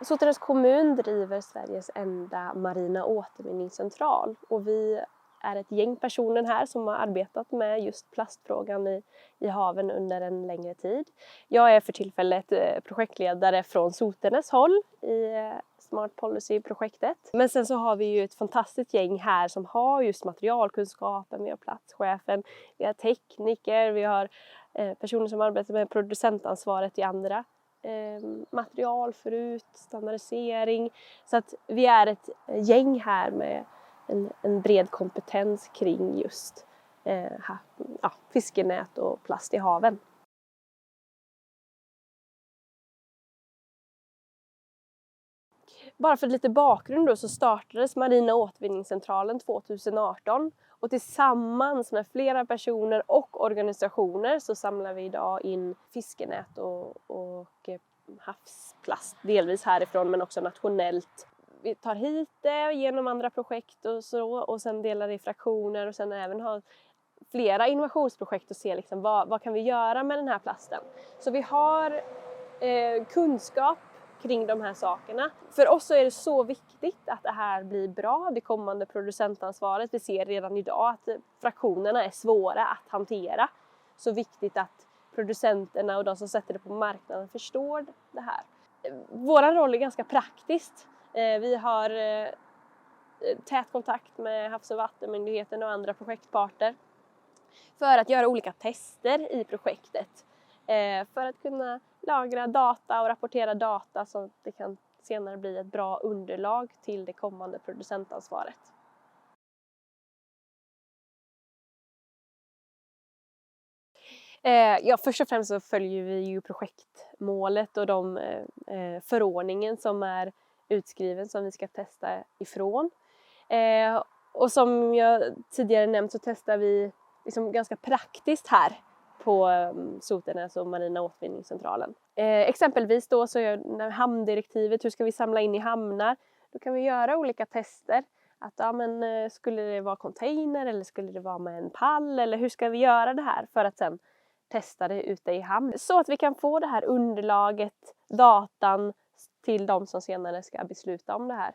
Sotenäs kommun driver Sveriges enda marina återvinningscentral och vi är ett gäng personer här som har arbetat med just plastfrågan i haven under en längre tid. Jag är för tillfället projektledare från Sotenäs håll i Smart Policy-projektet. Men sen så har vi ju ett fantastiskt gäng här som har just materialkunskapen, vi har platschefen, vi har tekniker, vi har personer som arbetar med producentansvaret i andra material förut, standardisering. Så att vi är ett gäng här med en bred kompetens kring just fiskenät och plast i haven. Bara för lite bakgrund då, så startades Marina återvinningscentralen 2018 och tillsammans med flera personer och organisationer så samlar vi idag in fiskenät och havsplast, delvis härifrån men också nationellt. Vi tar hit det genom andra projekt och så och sen delar det i fraktioner och sen även har flera innovationsprojekt och se liksom vad kan vi göra med den här plasten. Så vi har kunskap kring de här sakerna. För oss så är det så viktigt att det här blir bra, det kommande producentansvaret. Vi ser redan idag att fraktionerna är svåra att hantera. Så viktigt att producenterna och de som sätter det på marknaden förstår det här. Vår roll är ganska praktiskt. Vi har tät kontakt med Havs- och vattenmyndigheten och andra projektparter för att göra olika tester i projektet. För att kunna lagra data och rapportera data så att det kan senare bli ett bra underlag till det kommande producentansvaret. Först och främst så följer vi ju projektmålet och de förordningen som är utskriven som vi ska testa ifrån. Och som jag tidigare nämnt så testar vi liksom ganska praktiskt här på Sotenäs och Marina återvinningscentralen. Exempelvis då så är hamndirektivet, hur ska vi samla in i hamnar? Då kan vi göra olika tester. Att skulle det vara container eller skulle det vara med en pall eller hur ska vi göra det här för att sen testa det ute i hamn. Så att vi kan få det här underlaget, datan till de som senare ska besluta om det här.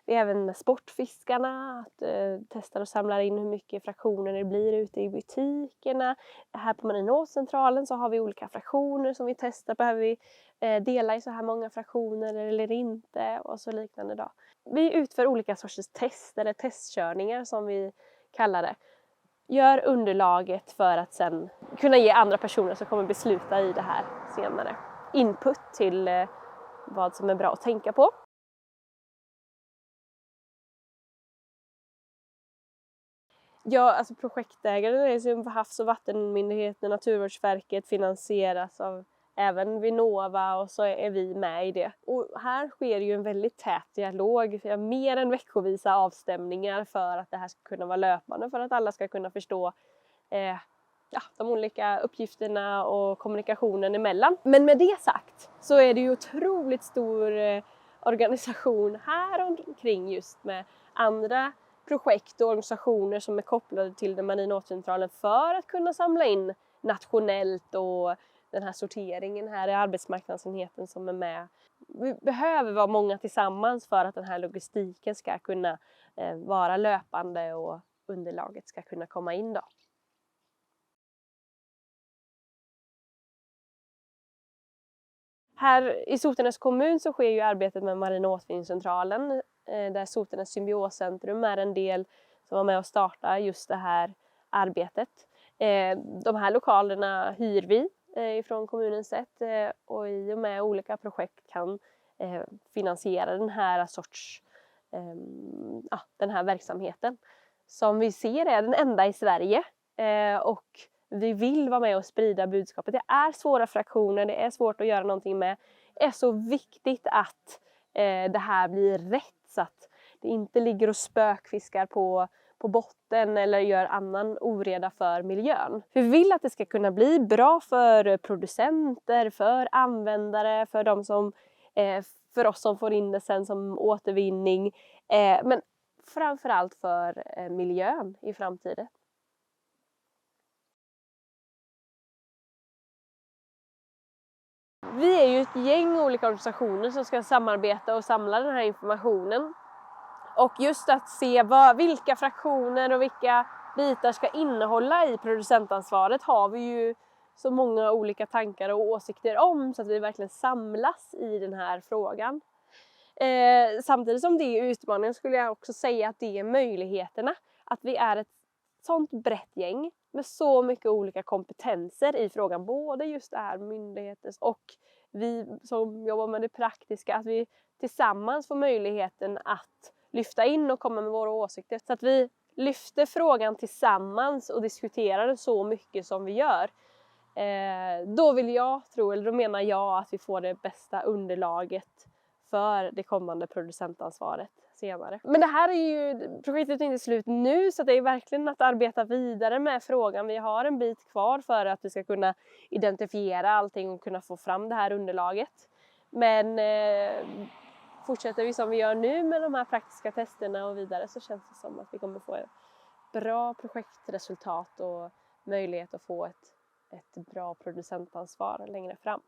Vi är även med sportfiskarna, att testar och samlar in hur mycket fraktioner det blir ute i butikerna. Här på Marinåcentralen så har vi olika fraktioner som vi testar. Behöver vi dela i så här många fraktioner eller inte och så liknande då. Vi utför olika sorters tester eller testkörningar som vi kallar det. Gör underlaget för att sen kunna ge andra personer som kommer besluta i det här senare input till vad som är bra att tänka på. Ja, alltså projektägaren är som Havs- och vattenmyndigheten, Naturvårdsverket finansieras av även Vinnova och så är vi med i det. Och här sker ju en väldigt tät dialog, mer än veckovisa avstämningar för att det här ska kunna vara löpande, för att alla ska kunna förstå de olika uppgifterna och kommunikationen emellan. Men med det sagt så är det ju otroligt stor organisation här omkring just med andra projekt och organisationer som är kopplade till den Marina återvinningscentralen för att kunna samla in nationellt och den här sorteringen här i arbetsmarknadsenheten som är med. Vi behöver vara många tillsammans för att den här logistiken ska kunna vara löpande och underlaget ska kunna komma in då. Här i Sotenäs kommun så sker ju arbetet med Marina återvinningscentralen där Sotenäs Symbioscentrum är en del som var med och starta just det här arbetet. De här lokalerna hyr vi från kommunens sätt och i och med olika projekt kan finansiera den här den här verksamheten. Som vi ser är den enda i Sverige och vi vill vara med och sprida budskapet. Det är svåra fraktioner, det är svårt att göra någonting med. Det är så viktigt att det här blir rätt så att det inte ligger och spökfiskar på botten eller gör annan oreda för miljön. Vi vill att det ska kunna bli bra för producenter, för användare, för de som, för oss som får in det sen som återvinning. Men framförallt för miljön i framtiden. Vi är ju ett gäng olika organisationer som ska samarbeta och samla den här informationen. Och just att se vilka fraktioner och vilka bitar ska innehålla i producentansvaret har vi ju så många olika tankar och åsikter om, så att vi verkligen samlas i den här frågan. Samtidigt som det är utmaningen skulle jag också säga att det är möjligheterna. Att vi är ett sånt brett gäng med så mycket olika kompetenser i frågan. Både just det här myndigheter och vi som jobbar med det praktiska. Att vi tillsammans får möjligheten att lyfta in och komma med våra åsikter. Så att vi lyfter frågan tillsammans och diskuterar det så mycket som vi gör. Då menar jag att vi får det bästa underlaget för det kommande producentansvaret senare. Men det här är ju, projektet är inte slut nu, så det är verkligen att arbeta vidare med frågan. Vi har en bit kvar för att vi ska kunna identifiera allting och kunna få fram det här underlaget. Men fortsätter vi som vi gör nu med de här praktiska testerna och vidare, så känns det som att vi kommer få ett bra projektresultat och möjlighet att få ett bra producentansvar längre fram.